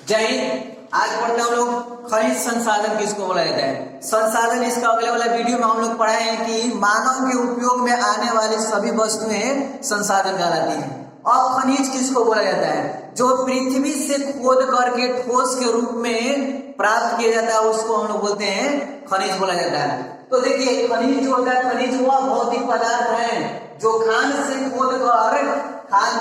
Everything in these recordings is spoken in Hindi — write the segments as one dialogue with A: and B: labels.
A: जय हिंद। आज पढ़ते हैं हम लोग खनिज संसाधन किसको बोला जाता है। संसाधन इसका अगले वाला वीडियो में हम लोग पढ़ाए हैं कि मानव के उपयोग में आने वाली सभी वस्तुएं संसाधन कहलाती हैं। और खनिज किसको बोला जाता है, जो पृथ्वी से खोद करके ठोस के रूप में प्राप्त किया जाता है उसको हम लोग बोलते हैं खनिज बोला जाता है। तो देखिए खनिज जो होता है, खनिज वह भौतिक पदार्थ है जो खान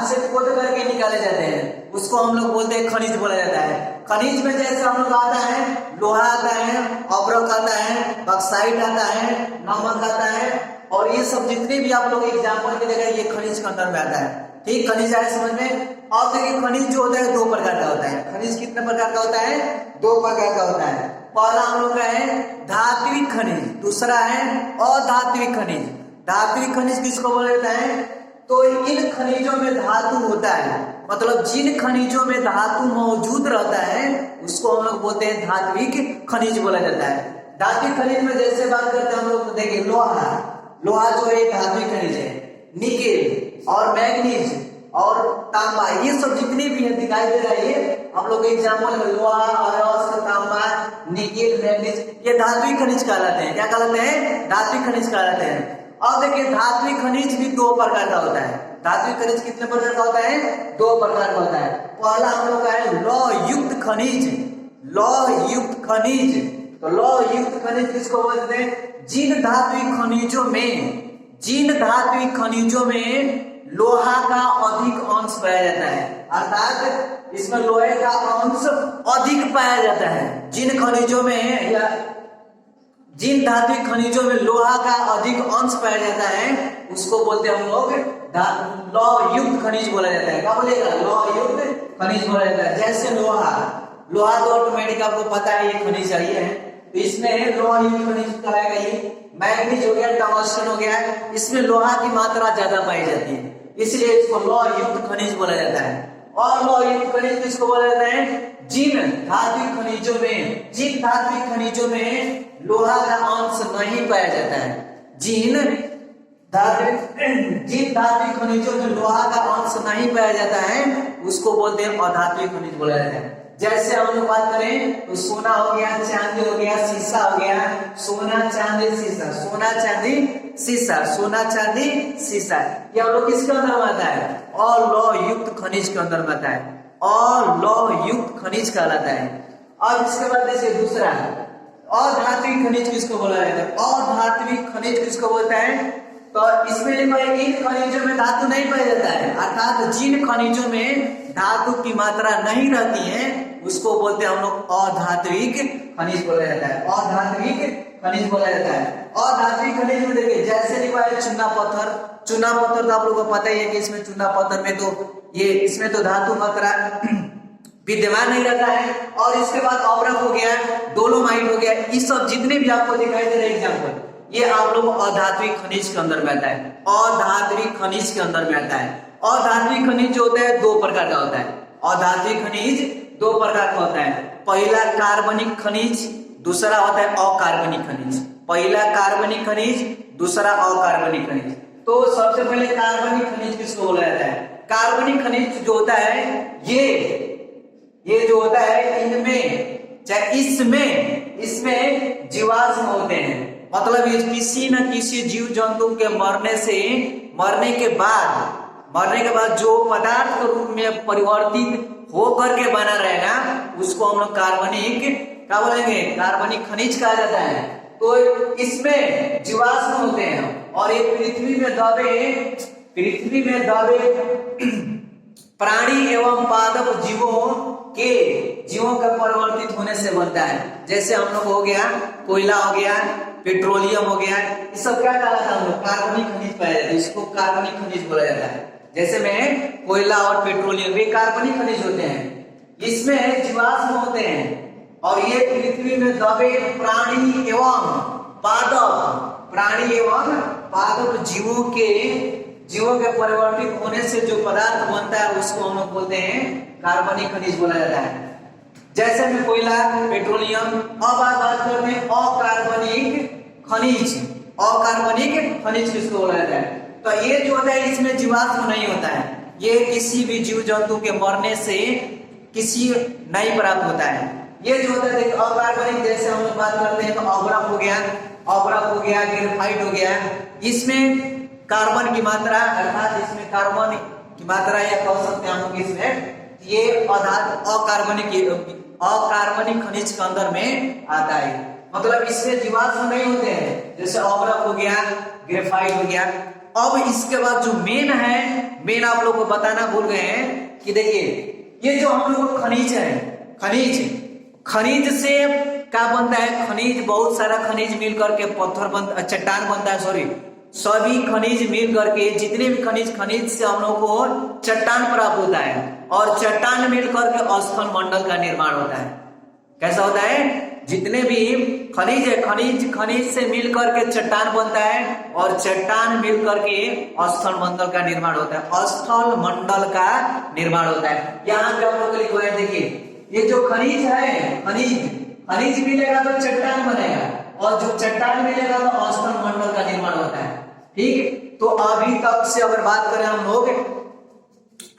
A: से खोद करके निकाले जाते हैं, उसको हम लोग बोलते हैं खनिज बोला जाता है। खनिज में जैसे हम लोग आता है लोहा आता है, अब्रक आता है, बक्साइट आता है, नमक आता है, और ये सब जितने भी आप लोग एग्जाम्पल के देखा ये खनिज के अंदर में आता है। ठीक, खनिज आए समझ में। और देखिए खनिज जो होता है दो प्रकार का होता है। खनिज कितने प्रकार का होता है, दो प्रकार का होता है। पहला हम लोग का है धात्विक खनिज, दूसरा है अधात्विक खनिज। धात्विक खनिज किसको बोला जाता है, तो इन खनिजों में धातु होता है, मतलब जिन खनिजों में धातु मौजूद रहता है उसको हम लोग बोलते हैं धात्विक खनिज बोला जाता है। धात्विक खनिज में जैसे बात करते हैं हम लोग, देखिए लोहा जो है धात्विक खनिज है। निकेल और मैग्नीज और तांबा, ये सब जितने भी है दिखाई दे रहा है हम लोग एग्जाम्पल में लोहा, अयस्क, तांबा, निकेल, मैग्नीज, ये धात्विक खनिज कहलाते हैं। क्या कहलाते हैं, धात्विक खनिज कहलाते हैं। अब देखिए धात्विक खनिज भी दो प्रकार का होता है। धात्विक खनिज कितने प्रकार का होता है, दो प्रकार का होता है। पहला हम लोग का है लौह युक्त खनिज। लौह-युक्त खनिज, तो लौह-युक्त खनिज किसको बोलते हैं, जिन धात्विक खनिजों में लोहा का अधिक अंश पाया जाता है, अर्थात इसमें लोहे का अंश अधिक पाया जाता है। जिन धात्विक खनिजों में लोहा का अधिक अंश पाया जाता है उसको बोलते हैं हम लोग लौह-युक्त खनिज बोला जाता है। क्या बोलेगा, लौह-युक्त खनिज बोला जाता है। जैसे लोहा तो ऑटोमेटिक आपको पता है ये खनिज चाहिए है, तो इसमें लौह-युक्त खनिज कराएगा। ये मैग्नीज हो गया, टंगस्टन हो गया, इसमें लोहा की मात्रा ज्यादा पाई जाती है, इसलिए इसको लौह-युक्त खनिज बोला जाता है। और लौह-युक्त खनिज किसको बोला जाता है, जिन धात्विक खनिजों में लोहा का अंश नहीं पाया जाता है। जिन धात्विक खनिजों में लोहा का अंश नहीं पाया जाता है उसको बोलते हैं अधात्विक खनिज बोला जाता है। जैसे हम लोग बात करें तो सोना हो गया, चांदी हो गया, शीशा हो गया, सोना चांदी शीशा, सोना चांदी शीशा, ये हम लोग किसके अंदर में आता है, अलौह-युक्त खनिज के अंदर में आता है। अलौह-युक्त खनिज कहलाता है। और इसके बाद देखिए दूसरा अधात्विक खनिज किसको बोला जाता है। अधात्विक खनिज किसको बोलता है, तो इसमें इन खनिजों में धातु नहीं पाया जाता है, अर्थात जिन खनिजों में धातु की मात्रा नहीं रहती है उसको बोलते हैं हम लोग अधात्विक खनिज बोला जाता है। अधात्विक खनिज बोला जाता है। अधात्विक खनिज में देखिए जैसे लिखा है चूना पत्थर तो आप लोगों को पता ही है कि इसमें चूना पत्थर में तो इसमें तो धातु मात्रा विद्यमान नहीं रहता है। और इसके बाद अब्रक हो गया, डोलोमाइट हो गया, ये सब जितने भी आपको दिखाई दे रहे एग्जाम्पल, ये आप लोग अधात्विक खनिज के अंदर में आता है। अधात्विक खनिज के अंदर में आता है। अधात्विक खनिज जो होता है दो प्रकार का होता है। अधात्विक खनिज दो प्रकार का होता है। पहला कार्बनिक खनिज, दूसरा होता है अकार्बनिक खनिज। पहला कार्बनिक खनिज, दूसरा अकार्बनिक खनिज। तो सबसे पहले कार्बनिक खनिज किसको बोला जाता है, कार्बनिक खनिज जो होता है ये जो होता है इनमें चाहे इसमें जीवाश्म होते हैं, मतलब ये किसी न किसी जीव जंतु के मरने के बाद जो पदार्थ के रूप में परिवर्तित होकर के बना रहेगा उसको हम लोग क्या बोलेंगे, कार्बनिक खनिज कहा जाता है। तो इसमें जीवाश्म होते हैं और ये पृथ्वी में दबे प्राणी एवं पादप जीवों का परिवर्तित होने से बनता है। जैसे हम लोग हो गया कोयला हो गया, पेट्रोलियम हो गया, ये सब क्या कहलाता है, हम लोग कार्बनिक खनिज पाया जाता है, इसको कार्बनिक खनिज बोला जाता है। जैसे में कोयला और पेट्रोलियम वे कार्बनिक खनिज होते हैं, इसमें जीवाश्म होते हैं और ये पृथ्वी में दबे प्राणी एवं पादप जीवों के परिवर्तित होने से जो पदार्थ बनता है उसको हम लोग बोलते हैं कार्बनिक खनिज बोला जाता है। जैसे में कोयला, पेट्रोलियम। अब बात करते हैं अकार्बनिक खनिज किसको बोला जाता है, तो ये जो होता है इसमें जीवाश्म नहीं होता है, ये किसी भी जीव जंतु के मरने से किसी नहीं प्राप्त होता है। ये जो होता है अकार्बनिक, जैसे हम लोग बात करते हैं तो ऑग्रफ हो गया, ग्रेफाइट हो गया, इसमें कार्बन की मात्रा, अर्थात इसमें कार्बन की मात्रा या कह सकते हैं हम लोग इसमें ये अकार्बनिक खनिज के अंदर में आता है। मतलब इसमें जीवाश्म नहीं होते हैं, जैसे ऑग्रफ हो गया, ग्रेफाइट हो गया। अब इसके बाद जो मेन है, मेन आप लोग को बताना भूल गए हैं कि देखिए ये जो हम लोग खनिज है, खनिज से क्या बनता है, खनिज बहुत सारा खनिज मिल करके चट्टान बनता है, सभी खनिज मिल करके जितने भी खनिज से हम लोग को चट्टान प्राप्त होता है, और चट्टान मिल करके स्थल मंडल का निर्माण होता है। कैसा होता है, जितने भी खनिज है, खनिज से मिल करके चट्टान बनता है, और चट्टान मिल करके स्थल मंडल का निर्माण होता है, स्थल मंडल का निर्माण होता है। यहाँ पे हम लोग लिखो है, देखिए ये जो खनिज है, खनिज मिलेगा तो चट्टान बनेगा, और जो चट्टान मिलेगा तो स्थल मंडल का निर्माण होता है। ठीक, तो अभी तक से अगर बात करें हम लोग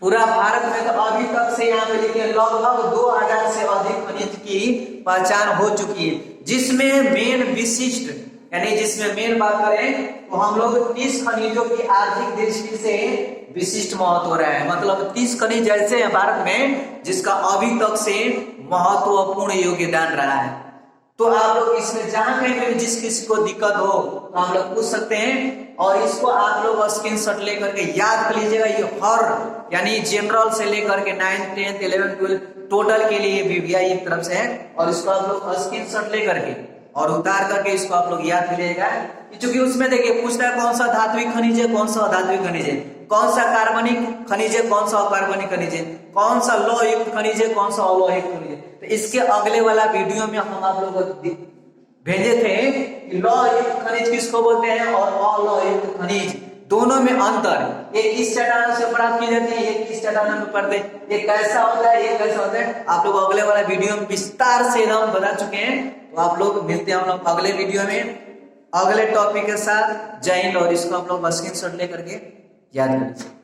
A: पूरा भारत में, तो अभी तक से यहाँ पे लिखे लगभग 2000 से अधिक खनिज की पहचान हो चुकी है, जिसमें मेन विशिष्ट, यानी जिसमें मेन बात करें तो हम लोग 30 खनिजों की आर्थिक दृष्टि से विशिष्ट महत्व रहा है। मतलब 30 खनिज ऐसे हैं भारत में जिसका अभी तक से महत्वपूर्ण योगदान रहा है। तो आप लोग इसमें जहां कहीं भी जिस किसी को दिक्कत हो तो हम लोग पूछ सकते हैं, और इसको आप लोग स्क्रीनशॉट लेकर के याद कर लीजिएगा। ये हर यानी जनरल से लेकर के 9th 10th 11th 12th total के लिए VVI एक तरफ से है, और इसको आप लोग स्क्रीनशॉट लेकर के और उतार करके इसको आप लोग याद कर लीजिएगा। क्योंकि उसमें देखिए पूछता है कौन सा धात्विक खनिज है, कौन सा अधात्विक खनिज है, कौन सा कार्बनिक खनिज है, कौन सा अकार्बनिक खनिज है, कौन सा लौह युक्त खनिज है, कौन सा अलोहित खनिज है। तो इसके अगले वाला वीडियो में हम आप लोगों को भेजे थे कि लौह युक्त खनिज किसको बोलते हैं और अलोह युक्त खनिज, दोनों में अंतर, ये किस चट्टानों से प्राप्त की जाती है, ये किस चट्टानों में पड़ते हैं, ये कैसा होता है, ये कैसा होता है, आप लोग अगले वाला वीडियो में विस्तार से हम बता चुके हैं। तो आप लोग मिलते हैं हम लोग अगले वीडियो में अगले टॉपिक के साथ। जय हिंद, और इसको आप लोग स्क्रीनशॉट लेकर के याद करिए।